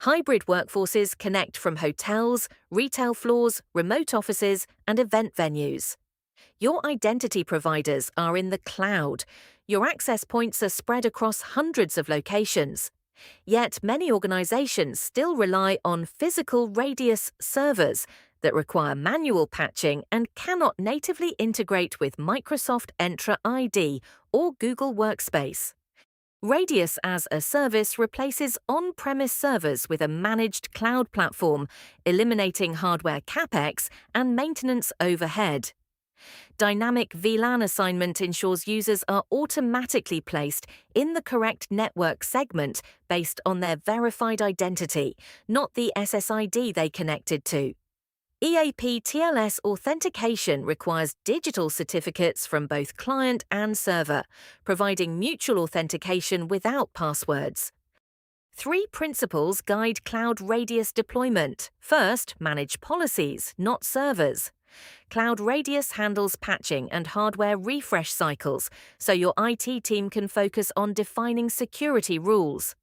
Hybrid workforces connect from hotels, retail floors, remote offices, and event venues. Your identity providers are in the cloud. Your access points are spread across hundreds of locations. Yet many organizations still rely on physical radius servers that require manual patching and cannot natively integrate with Microsoft Entra ID or Google Workspace. Radius as a service replaces on-premise servers with a managed cloud platform, eliminating hardware capex and maintenance overhead. Dynamic VLAN assignment ensures users are automatically placed in the correct network segment based on their verified identity, not the SSID they connected to. EAP TLS authentication requires digital certificates from both client and server, providing mutual authentication without passwords. 3 principles guide Cloud Radius deployment. First, manage policies, not servers. Cloud Radius handles patching and hardware refresh cycles, so your IT team can focus on defining security rules.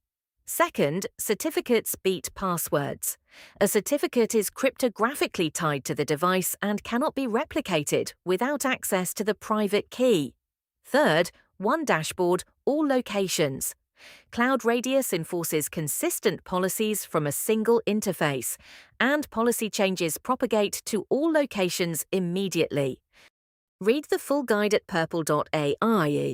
Second, certificates beat passwords. A certificate is cryptographically tied to the device and cannot be replicated without access to the private key. Third, one dashboard, all locations. Cloud Radius enforces consistent policies from a single interface, and policy changes propagate to all locations immediately. Read the full guide at purple.ai.